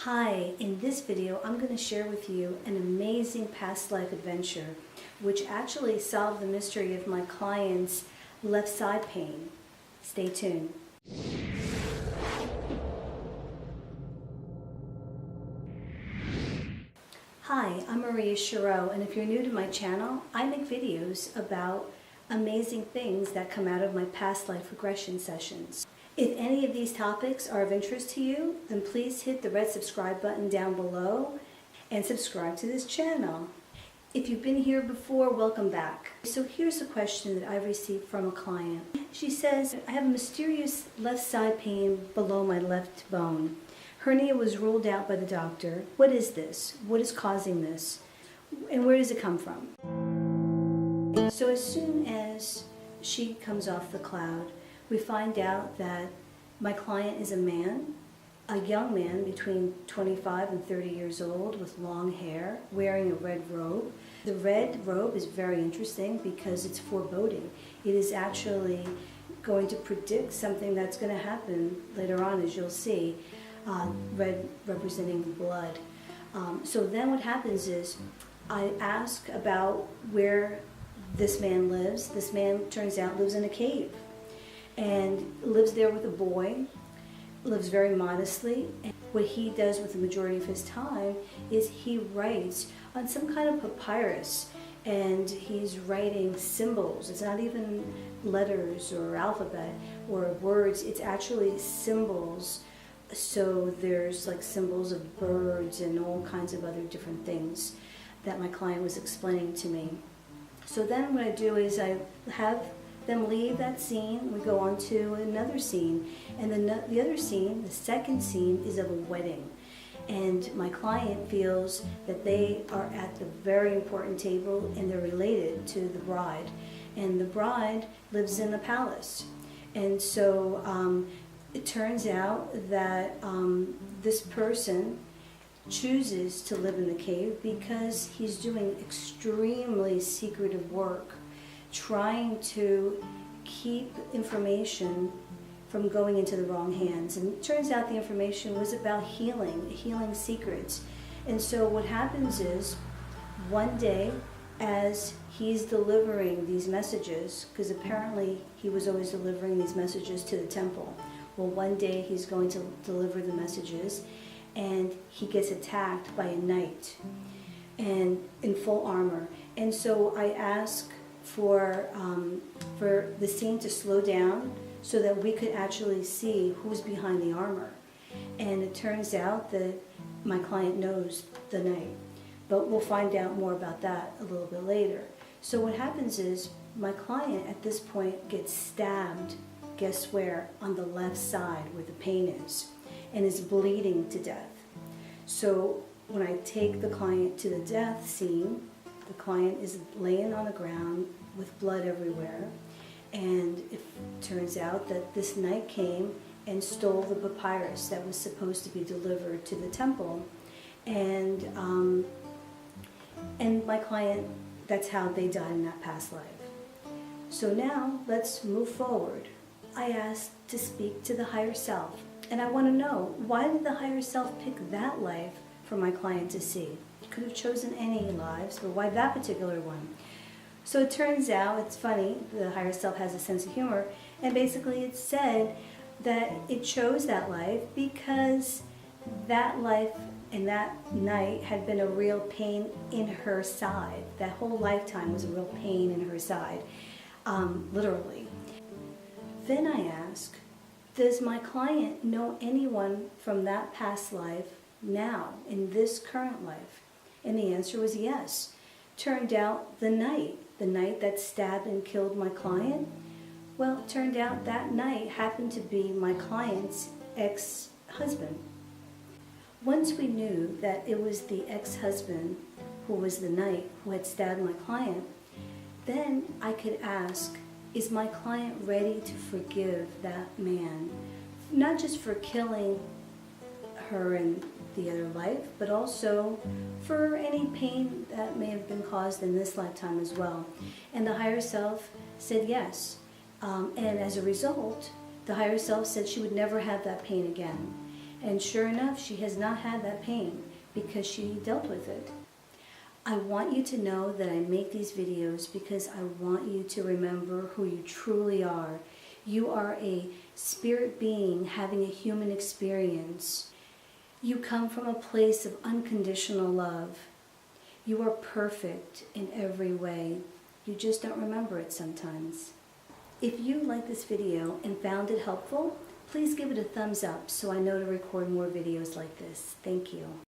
Hi, in this video I'm going to share with you an amazing past life adventure which actually solved the mystery of my client's left side pain. Stay tuned. Hi, I'm Maria Shiro, and if you're new to my channel, I make videos about amazing things that come out of my past life regression sessions. If any of these topics are of interest to you, then please hit the red subscribe button down below and subscribe to this channel. If you've been here before, welcome back. So here's a question that I received from a client. She says, I have a mysterious left side pain below my left bone. Hernia was ruled out by the doctor. What is this? What is causing this? And where does it come from? So as soon as she comes off the cloud, we find out that my client is a man, a young man between 25 and 30 years old with long hair, wearing a red robe. The red robe is very interesting because it's foreboding. It is actually going to predict something that's going to happen later on, as you'll see. Red representing blood. So then what happens is I ask about where this man lives. This man, turns out, lives in a cave and lives there with a boy, lives very modestly. And what he does with the majority of his time is he writes on some kind of papyrus, and he's writing symbols. It's not even letters or alphabet or words, it's actually symbols. So there's like symbols of birds and all kinds of other different things that my client was explaining to me. So then what I do is I have them leave that scene. We go on to another scene. And then the other scene, the second scene, is of a wedding. And my client feels that they are at the very important table and they're related to the bride. And the bride lives in the palace. And so it turns out that this person chooses to live in the cave because he's doing extremely secretive work, trying to keep information from going into the wrong hands. And it turns out the information was about healing secrets. And so what happens is, one day, as he's delivering these messages, because apparently he was always delivering these messages to the temple, well, one day he's going to deliver the messages, and he gets attacked by a knight, and in full armor. And so I ask for the scene to slow down so that we could actually see who's behind the armor. And it turns out that my client knows the knight, but we'll find out more about that a little bit later. So what happens is my client at this point gets stabbed, guess where? On the left side where the pain is, and is bleeding to death. So when I take the client to the death scene, the client is laying on the ground with blood everywhere, and it turns out that this knight came and stole the papyrus that was supposed to be delivered to the temple, and my client, that's how they died in that past life. So now let's move forward. I asked to speak to the higher self, and I want to know, why did the higher self pick that life for my client to see? He could have chosen any lives, but why that particular one? So it turns out, it's funny, the higher self has a sense of humor, and basically it said that it chose that life because that life and that night had been a real pain in her side. That whole lifetime was a real pain in her side, literally. Then I ask, does my client know anyone from that past life now, in this current life? And the answer was yes. Turned out the night that stabbed and killed my client, well, it turned out that night happened to be my client's ex-husband. Once we knew that it was the ex-husband who was the knight who had stabbed my client, then I could ask, is my client ready to forgive that man? Not just for killing her in the other life, but also for any pain that may have been caused in this lifetime as well. And the higher self said yes. And as a result, the higher self said she would never have that pain again. And sure enough, she has not had that pain because she dealt with it. I want you to know that I make these videos because I want you to remember who you truly are. You are a spirit being having a human experience. You come from a place of unconditional love. You are perfect in every way. You just don't remember it sometimes. If you liked this video and found it helpful, please give it a thumbs up so I know to record more videos like this. Thank you.